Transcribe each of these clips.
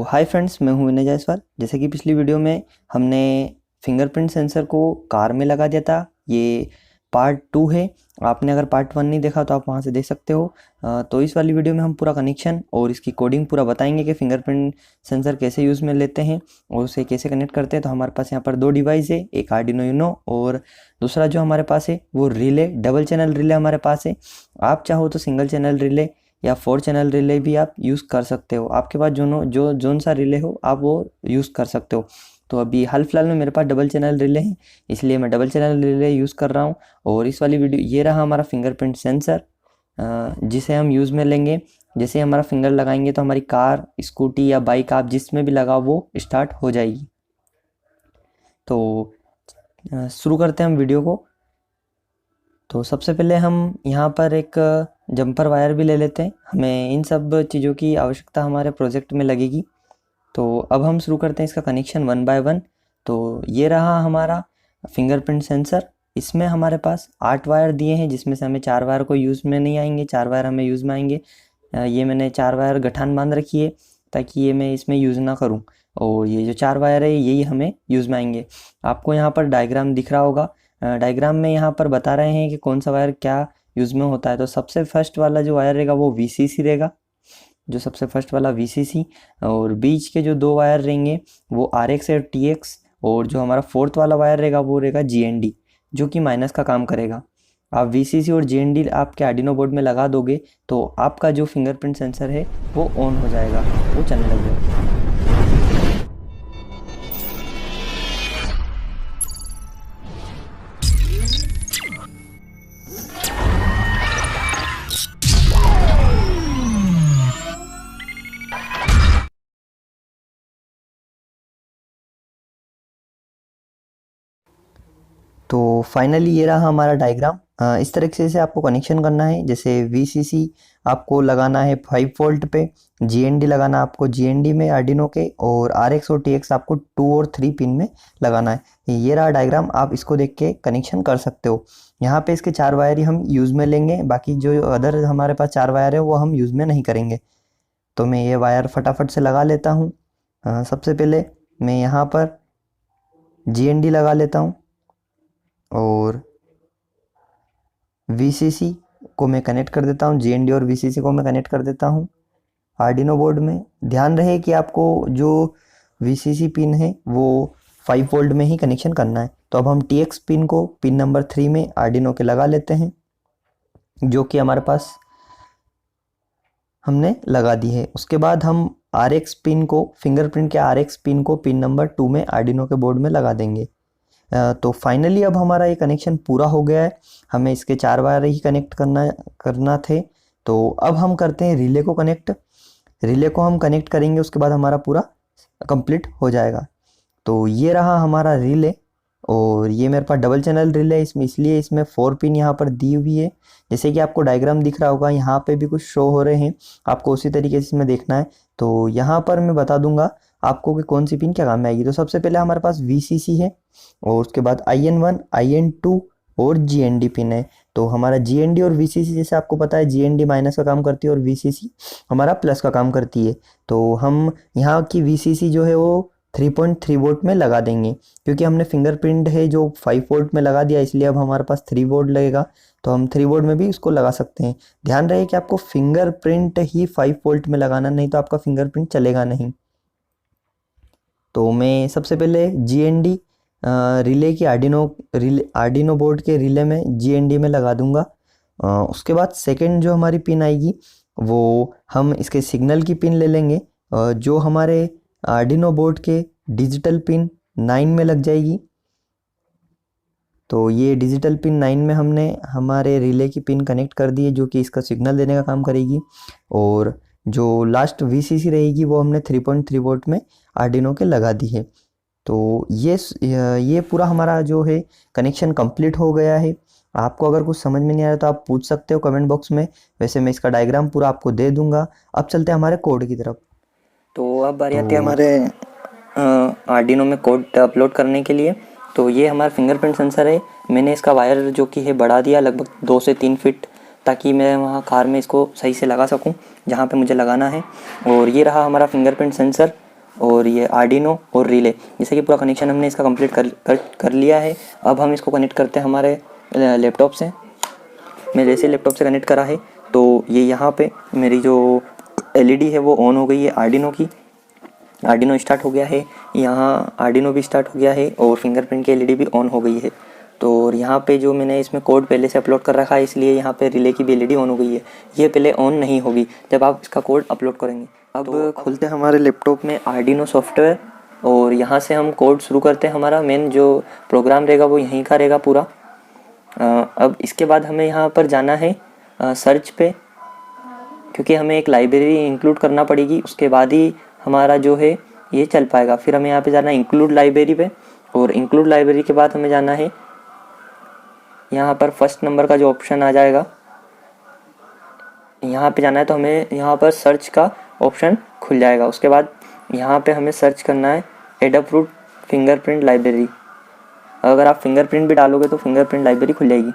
Hi friends, मैं हूं विनय जायसवाल। जैसे कि पिछली वीडियो में हमने फिंगरप्रिंट सेंसर को कार में लगा दिया था। ये पार्ट 2 है। आपने अगर पार्ट 1 नहीं देखा तो आप वहां से देख सकते हो। तो इस वाली वीडियो में हम पूरा कनेक्शन और इसकी कोडिंग पूरा बताएंगे कि फिंगरप्रिंट सेंसर कैसे यूज़ में लेते हैं और उसे कैसे कनेक्ट करते हैं। तो हमारे पास यहाँ पर दो डिवाइस है, एक आर्डिनो यूनो और दूसरा जो हमारे पास है वो रिले, डबल चैनल रिले हमारे पास है। आप चाहो तो सिंगल चैनल रिले या 4 चैनल रिले भी आप यूज़ कर सकते हो। आपके पास जोन सा रिले हो आप वो यूज़ कर सकते हो। तो अभी हाल फिलहाल में मेरे पास डबल चैनल रिले है, इसलिए मैं डबल चैनल रिले यूज़ कर रहा हूँ। और इस वाली वीडियो ये रहा हमारा फिंगरप्रिंट सेंसर, जिसे हम यूज़ में लेंगे। जैसे हमारा फिंगर लगाएंगे तो हमारी कार, स्कूटी या बाइक आप जिसमें भी लगाओ वो स्टार्ट हो जाएगी। तो शुरू करते हैं हम वीडियो को। तो सबसे पहले हम यहाँ पर एक जंपर वायर भी ले लेते हैं। हमें इन सब चीज़ों की आवश्यकता हमारे प्रोजेक्ट में लगेगी। तो अब हम शुरू करते हैं इसका कनेक्शन वन बाय वन। तो ये रहा हमारा फिंगरप्रिंट सेंसर। इसमें हमारे पास 8 वायर दिए हैं, जिसमें से हमें 4 वायर को यूज़ में नहीं आएंगे, 4 वायर हमें यूज़ में आएंगे। ये मैंने 4 वायर गठान बांध रखी है ताकि ये मैं इसमें यूज़ ना करूँ। और ये जो 4 वायर है यही हमें यूज़ में आएंगे। आपको यहाँ पर डायग्राम दिख रहा होगा। डायग्राम में यहाँ पर बता रहे हैं कि कौन सा वायर क्या यूज़ में होता है। तो सबसे फर्स्ट वाला जो वायर रहेगा वो VCC रहेगा, जो सबसे फर्स्ट वाला VCC। और बीच के जो 2 वायर रहेंगे वो RX और TX। और जो हमारा फोर्थ वाला वायर रहेगा वो रहेगा GND, जो कि माइनस का काम करेगा। आप VCC और GND आपके आर्डिनो बोर्ड में लगा दोगे तो आपका जो फिंगरप्रिंट सेंसर है वो ऑन हो जाएगा, वो चलने लग जाएगा। तो फाइनली ये रहा हमारा डायग्राम। इस तरीके से आपको कनेक्शन करना है। जैसे VCC आपको लगाना है 5 वोल्ट पे, GND लगाना आपको GND में आर्डिनो के, और RX और TX आपको 2 और 3 पिन में लगाना है। ये रहा डायग्राम, आप इसको देख के कनेक्शन कर सकते हो। यहाँ पे इसके 4 वायर ही हम यूज़ में लेंगे, बाकी जो अदर हमारे पास 4 वायर है वो हम यूज़ में नहीं करेंगे। तो मैं ये वायर फटाफट से लगा लेता हूँ। सबसे पहले मैं यहाँ पर GND लगा लेता हूँ और VCC को मैं कनेक्ट कर देता हूँ। GND और VCC को मैं कनेक्ट कर देता हूँ आर्डिनो बोर्ड में। ध्यान रहे कि आपको जो VCC पिन है वो 5 वोल्ट में ही कनेक्शन करना है। तो अब हम TX पिन को पिन नंबर 3 में आर्डिनो के लगा लेते हैं, जो कि हमारे पास हमने लगा दी है। उसके बाद हम RX पिन को, फिंगरप्रिंट के RX पिन को पिन नंबर 2 में आर्डिनो के बोर्ड में लगा देंगे। तो फाइनली अब हमारा ये कनेक्शन पूरा हो गया है। हमें इसके 4 वायर ही कनेक्ट करना थे। तो अब हम करते हैं रिले को कनेक्ट। रिले को हम कनेक्ट करेंगे, उसके बाद हमारा पूरा कंप्लीट हो जाएगा। तो ये रहा हमारा रिले, और ये मेरे पास डबल चैनल रिले है इसलिए इसमें 4 पिन यहाँ पर दी हुई है। जैसे कि आपको डायग्राम दिख रहा होगा, यहाँ पे भी कुछ शो हो रहे हैं, आपको उसी तरीके से इसमें देखना है। तो यहाँ पर मैं बता दूंगा आपको कि कौन सी पिन क्या काम में आएगी। तो सबसे पहले हमारे पास VCC है, और उसके बाद IN1, IN2 और GND पिन है। तो हमारा GND और VCC, जैसे आपको पता है, GND माइनस का काम करती है और VCC हमारा प्लस का काम करती है। तो हम यहाँ की VCC जो है वो 3.3 वोल्ट में लगा देंगे, क्योंकि हमने फिंगरप्रिंट है जो 5 वोल्ट में लगा दिया, इसलिए अब हमारे पास 3 वोल्ट लगेगा। तो हम 3 वोल्ट में भी इसको लगा सकते हैं। ध्यान रहे कि आपको फिंगरप्रिंट ही 5 वोल्ट में लगाना, नहीं तो आपका फिंगरप्रिंट चलेगा नहीं। तो मैं सबसे पहले GND रिले की आर्डिनो बोर्ड के रिले में GND में लगा दूंगा। उसके बाद सेकंड जो हमारी पिन आएगी वो हम इसके सिग्नल की पिन ले लेंगे, जो हमारे आर्डिनो बोर्ड के डिजिटल पिन 9 में लग जाएगी। तो ये डिजिटल पिन 9 में हमने हमारे रिले की पिन कनेक्ट कर दी है, जो कि इसका सिग्नल देने का काम करेगी। और जो लास्ट VCC रहेगी वो हमने 3.3 वोल्ट में आर्डिनो के लगा दी है। तो ये पूरा हमारा जो है कनेक्शन कंप्लीट हो गया है। आपको अगर कुछ समझ में नहीं आ रहा तो आप पूछ सकते हो कमेंट बॉक्स में, वैसे मैं इसका डायग्राम पूरा आपको दे दूंगा। अब चलते हैं हमारे कोड की तरफ। तो अब बारी आती है हमारे आर्डिनो में कोड अपलोड करने के लिए। तो ये हमारा फिंगरप्रिंट सेंसर है। मैंने इसका वायर जो कि है बढ़ा दिया लगभग 2 से 3 फीट, ताकि मैं वहाँ कार में इसको सही से लगा सकूँ जहाँ पे मुझे लगाना है। और ये रहा हमारा फिंगरप्रिंट सेंसर। और ये आर्डिनो और रिले, जैसे कि पूरा कनेक्शन हमने इसका कंप्लीट कर लिया है। अब हम इसको कनेक्ट करते हैं हमारे लैपटॉप से। मैं जैसे लैपटॉप से कनेक्ट करा है तो ये यहाँ पे मेरी जो एलईडी है वो ऑन हो गई है आर्डिनो की। आर्डिनो स्टार्ट हो गया है, यहाँ आर्डिनो भी स्टार्ट हो गया है और फिंगरप्रिंट की एलईडी भी ऑन हो गई है। तो यहाँ पे जो मैंने इसमें कोड पहले से अपलोड कर रखा है, इसलिए यहाँ पे रिले की भी एलईडी ऑन हो गई है। ये पहले ऑन नहीं होगी जब आप इसका कोड अपलोड करेंगे। अब खोलते हैं हमारे लैपटॉप में आर्डिनो सॉफ्टवेयर और यहाँ से हम कोड शुरू करते हैं। हमारा मेन जो प्रोग्राम रहेगा वो यहीं का रहेगा पूरा। अब इसके बाद हमें यहाँ पर जाना है सर्च पे, क्योंकि हमें एक लाइब्रेरी इंक्लूड करना पड़ेगी, उसके बाद ही हमारा जो है ये चल पाएगा। फिर हमें यहाँ पे जाना है इंक्लूड लाइब्रेरी पे, और इंक्लूड लाइब्रेरी के बाद हमें जाना है यहाँ पर फर्स्ट नंबर का जो ऑप्शन आ जाएगा, यहाँ पे जाना है। तो हमें यहाँ पर सर्च का ऑप्शन खुल जाएगा। उसके बाद यहाँ पे हमें सर्च करना है एडाफ्रूट फिंगरप्रिंट लाइब्रेरी। अगर आप फिंगरप्रिंट भी डालोगे तो फिंगरप्रिंट लाइब्रेरी खुल जाएगी।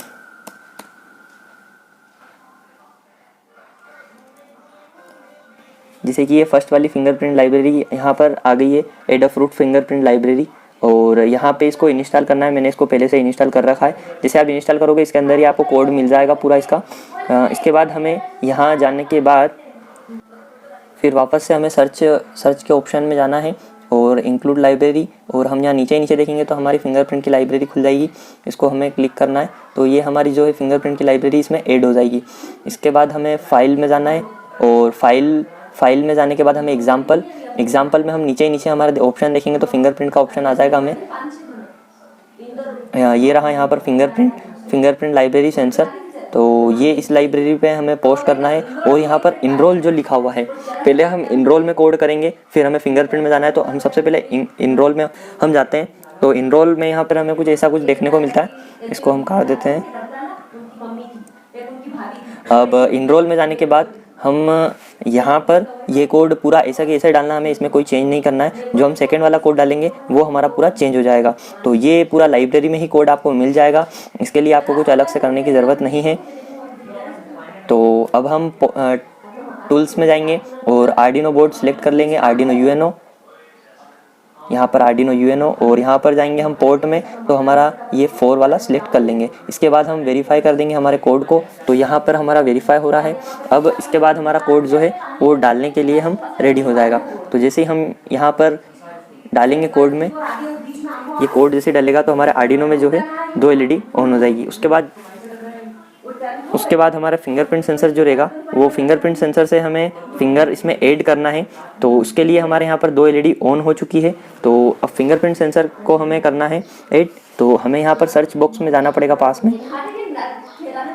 जैसे कि ये फर्स्ट वाली फिंगरप्रिंट लाइब्रेरी यहाँ पर आ गई है, एडाफ्रूट फिंगरप्रिंट लाइब्रेरी। और यहाँ पे इसको इंस्टॉल करना है, मैंने इसको पहले से इंस्टॉल कर रखा है। जैसे आप इंस्टॉल करोगे इसके अंदर ही आपको कोड मिल जाएगा पूरा इसका। इसके बाद हमें यहाँ जाने के बाद फिर वापस से हमें सर्च के ऑप्शन में जाना है और इंक्लूड लाइब्रेरी, और हम यहाँ नीचे देखेंगे तो हमारी फिंगरप्रिंट की लाइब्रेरी खुल जाएगी। इसको हमें क्लिक करना है तो ये हमारी जो है फिंगरप्रिंट की लाइब्रेरी इसमें ऐड हो जाएगी। इसके बाद हमें फाइल में जाना है, और फाइल में जाने के बाद हमें एग्जाम्पल में हम नीचे हमारे ऑप्शन देखेंगे तो फिंगरप्रिंट का ऑप्शन आ जाएगा हमें। ये रहा यहाँ पर फिंगरप्रिंट लाइब्रेरी सेंसर। तो ये इस लाइब्रेरी पे हमें पोस्ट करना है, और यहाँ पर इनरोल जो लिखा हुआ है, पहले हम इनरोल में कोड करेंगे, फिर हमें फिंगरप्रिंट में जाना है। तो हम सबसे पहले इनरोल में हम जाते हैं। तो इनरोल में यहाँ पर हमें कुछ ऐसा कुछ देखने को मिलता है, इसको हम काट देते हैं। अब इनरोल में जाने के बाद हम यहाँ पर ये कोड पूरा ऐसा कि ऐसा डालना, हमें इसमें कोई चेंज नहीं करना है। जो हम सेकंड वाला कोड डालेंगे वो हमारा पूरा चेंज हो जाएगा। तो ये पूरा लाइब्रेरी में ही कोड आपको मिल जाएगा, इसके लिए आपको कुछ अलग से करने की ज़रूरत नहीं है। तो अब हम टूल्स में जाएंगे और आर्डिनो बोर्ड सेलेक्ट कर लेंगे, आर्डिनो यूएनओ। यहाँ पर आर्डिनो यूएनओ, और यहाँ पर जाएंगे हम पोर्ट में तो हमारा ये 4 वाला सिलेक्ट कर लेंगे। इसके बाद हम वेरीफाई कर देंगे हमारे कोड को। तो यहाँ पर हमारा वेरीफाई हो रहा है। अब इसके बाद हमारा कोड जो है वो डालने के लिए हम रेडी हो जाएगा। तो जैसे ही हम यहाँ पर डालेंगे कोड में, ये कोड जैसे डलेगा तो हमारे आर्डिनो में जो है 2 एलईडी ऑन हो जाएगी। उसके बाद हमारा फिंगरप्रिंट सेंसर जो रहेगा, वो फिंगरप्रिंट सेंसर से हमें फिंगर इसमें ऐड करना है। तो उसके लिए हमारे यहाँ पर 2 एलईडी ऑन हो चुकी है। तो अब फिंगरप्रिंट सेंसर को हमें करना है ऐड। तो हमें यहाँ पर सर्च बॉक्स में जाना पड़ेगा पास में।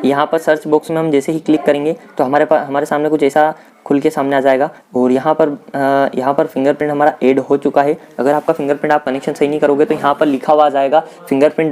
यहाँ पर सर्च बॉक्स में हम जैसे ही क्लिक करेंगे तो हमारे सामने कुछ ऐसा खुल के सामने आ जाएगा, और यहाँ पर फिंगरप्रिंट हमारा ऐड हो चुका है। अगर आपका फिंगरप्रिंट आप कनेक्शन सही नहीं करोगे तो यहाँ पर लिखा हुआ आ जाएगा फिंगरप्रिंट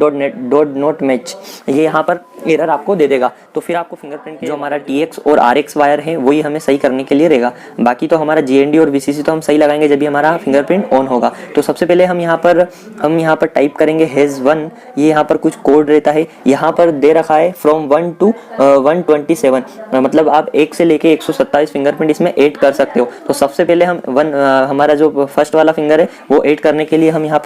डॉट नॉट मैच, ये यहाँ पर एरर आपको दे देगा। तो फिर आपको फिंगरप्रिंट के जो हमारा TX और RX वायर है वही हमें सही करने के लिए रहेगा। बाकी तो हमारा GND और VCC तो हम सही लगाएंगे जब भी हमारा फिंगरप्रिंट ऑन होगा। तो सबसे पहले हम यहाँ पर टाइप करेंगे HEZ1। ये यहाँ पर कुछ कोड रहता है, यहाँ पर दे रखा है फ्रॉम 1 to 127, मतलब आप 1 से लेके 127 फिंगरप्रिंट इसमें ऐड कर सकते हो। तो सबसे पहले हम हमारा जो फर्स्ट वाला फिंगर है वो ऐड करने के लिए हम यहाँ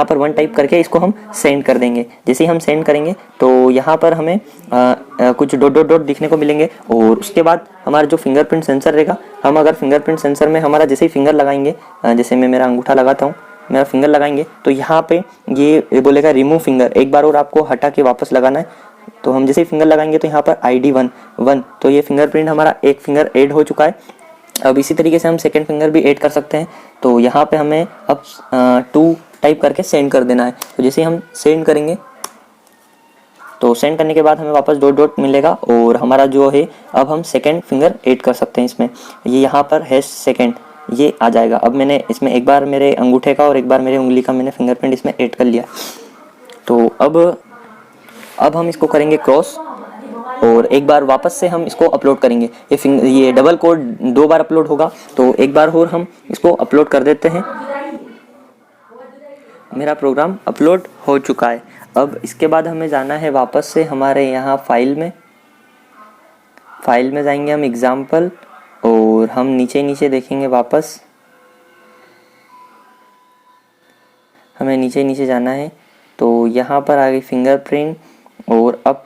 पर 1 टाइप करके इसको हम सेंड कर देंगे। जैसे ही हम सेंड करेंगे तो यहाँ पर हमें कुछ डॉट दिखने को मिलेंगे, और उसके बाद हमारा जो फिंगरप्रिंट सेंसर रहेगा, हम अगर फिंगरप्रिंट सेंसर में हमारा जैसे ही फिंगर लगाएंगे, जैसे मैं मेरा अंगूठा लगाता हूँ, मेरा फिंगर लगाएंगे तो यहाँ पे ये बोलेगा रिमूव फिंगर, एक बार और आपको हटा के वापस लगाना है। तो हम जैसे ही फिंगर लगाएंगे तो यहाँ पर ID 1, तो ये फिंगरप्रिंट हमारा एक फिंगर ऐड हो चुका है। अब इसी तरीके से हम सेकंड फिंगर भी ऐड कर सकते हैं। तो यहाँ पे हमें अब 2 टाइप करके सेंड कर देना है। तो जैसे ही हम सेंड करेंगे तो सेंड करने के बाद हमें वापस डॉट मिलेगा, और हमारा जो है अब हम सेकंड फिंगर ऐड कर सकते हैं इसमें। ये यहाँ पर है सेकंड, ये आ जाएगा। अब मैंने इसमें एक बार मेरे अंगूठे का और एक बार मेरे उंगली का मैंने फिंगरप्रिंट इसमें ऐड कर लिया। तो अब हम इसको करेंगे क्रॉस, और एक बार वापस से हम इसको अपलोड करेंगे। ये डबल कोड 2 बार अपलोड होगा, तो एक बार और हम इसको अपलोड कर देते हैं। मेरा प्रोग्राम अपलोड हो चुका है। अब इसके बाद हमें जाना है वापस से हमारे यहाँ फाइल में जाएंगे हम एग्जाम्पल, और हम नीचे देखेंगे वापस नीचे नीचे जाना है। तो यहाँ पर आ गई फिंगरप्रिंट, और अब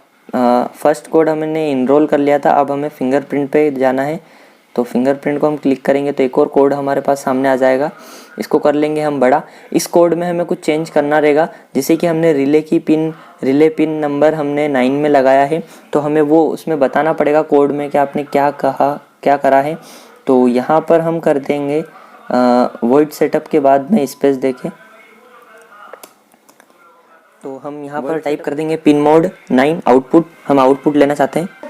फर्स्ट कोड हमने इनरोल कर लिया था, अब हमें फिंगरप्रिंट पे जाना है। तो फिंगरप्रिंट को हम क्लिक करेंगे तो एक और कोड हमारे पास सामने आ जाएगा, इसको कर लेंगे हम बड़ा। इस कोड में हमें कुछ चेंज करना रहेगा, जैसे कि हमने रिले पिन नंबर हमने 9 में लगाया है, तो हमें वो उसमें बताना पड़ेगा कोड में कि आपने क्या कहा, क्या करा है। तो यहाँ पर हम कर देंगे वॉइड सेटअप के बाद में स्पेस देके, तो हम यहाँ पर टाइप कर देंगे पिन मोड 9 आउटपुट, हम आउटपुट लेना चाहते हैं।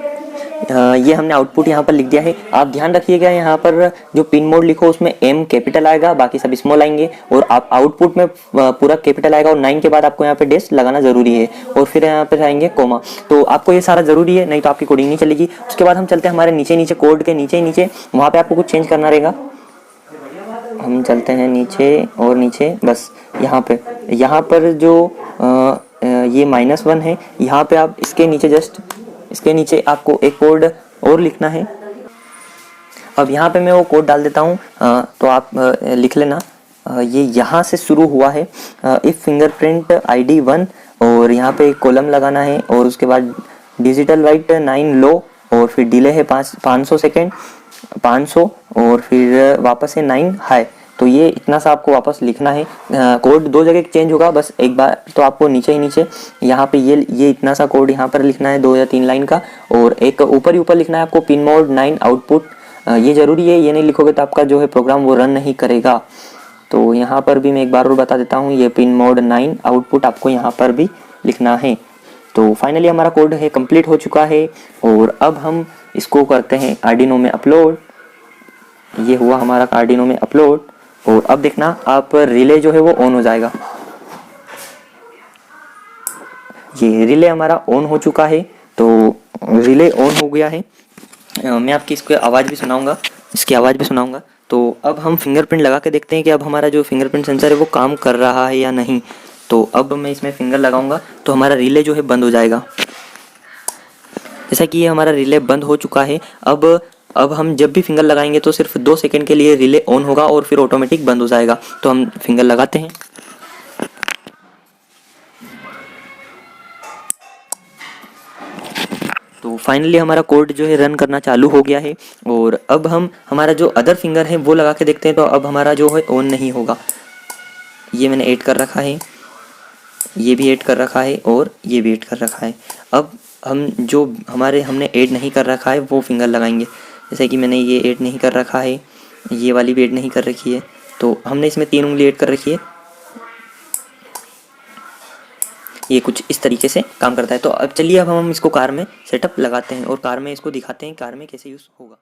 ये हमने आउटपुट यहाँ पर लिख दिया है। आप ध्यान रखिएगा यहाँ पर जो पिन मोड लिखो उसमें M कैपिटल आएगा, बाकी सब स्मॉल आएंगे, और आप आउटपुट में पूरा कैपिटल आएगा, और 9 के बाद आपको यहाँ पे डैश लगाना जरूरी है, और फिर यहाँ पे आएंगे कोमा। तो आपको ये सारा जरूरी है, नहीं तो आपकी कोडिंग नहीं चलेगी। उसके बाद हम चलते हैं हमारे नीचे कोड के नीचे वहाँ पे आपको कुछ चेंज करना रहेगा। हम चलते हैं नीचे और नीचे, बस यहाँ पर जो ये -1 है, यहाँ पे आप इसके नीचे जस्ट इसके नीचे आपको एक कोड और लिखना है। अब यहाँ पे मैं वो कोड डाल देता हूँ, तो आप लिख लेना। ये यहाँ से शुरू हुआ है, इफ फिंगरप्रिंट ID 1, और यहाँ पे एक कॉलम लगाना है, और उसके बाद डिजिटल राइट 9 लो, और फिर डिले है 500 सेकेंड 500, और फिर वापस है 9 हाई। तो ये इतना सा आपको वापस लिखना है। कोड 2 जगह चेंज होगा, बस एक बार तो आपको नीचे यहाँ पे ये इतना सा कोड यहाँ पर लिखना है 2 या 3 लाइन का, और एक ऊपर ही ऊपर लिखना है आपको पिन मोड 9 आउटपुट। ये ज़रूरी है, ये नहीं लिखोगे तो आपका जो है प्रोग्राम वो रन नहीं करेगा। तो यहाँ पर भी मैं एक बार और बता देता हूँ, ये पिन मोड 9 आउटपुट आपको यहाँ पर भी लिखना है। तो फाइनली हमारा कोड है कंप्लीट हो चुका है, और अब हम इसको करते हैं आर्डिनो में अपलोड। ये हुआ हमारा आर्डिनो में अपलोड, और अब देखना आप रिले जो है वो ऑन हो जाएगा। ये रिले हमारा ऑन हो चुका है, तो रिले ऑन हो गया है। मैं आपकी इसकी आवाज़ भी सुनाऊंगा। तो अब हम फिंगरप्रिंट लगा के देखते हैं कि अब हमारा जो फिंगरप्रिंट सेंसर है वो काम कर रहा है या नहीं। तो अब मैं इसमें फिंगर लगाऊंगा तो हमारा रिले जो है बंद हो जाएगा। जैसा कि ये हमारा रिले बंद हो चुका है। अब हम जब भी फिंगर लगाएंगे तो सिर्फ 2 सेकंड के लिए रिले ऑन होगा और फिर ऑटोमेटिक बंद हो जाएगा। तो हम फिंगर लगाते हैं। तो फाइनली हमारा कोड जो है रन करना चालू हो गया है, और अब हम हमारा जो अदर फिंगर है वो लगा के देखते हैं। तो अब हमारा जो है ऑन नहीं होगा। ये मैंने ऐड कर रखा है, ये भी ऐड कर रखा है, और ये भी ऐड कर रखा है। अब हम जो हमने ऐड नहीं कर रखा है वो फिंगर लगाएंगे। जैसे कि मैंने ये ऐड नहीं कर रखा है, ये वाली भी ऐड नहीं कर रखी है, तो हमने इसमें 3 उंगली ऐड कर रखी है। ये कुछ इस तरीके से काम करता है। तो अब चलिए अब हम इसको कार में सेटअप लगाते हैं और कार में इसको दिखाते हैं कार में कैसे यूज़ होगा।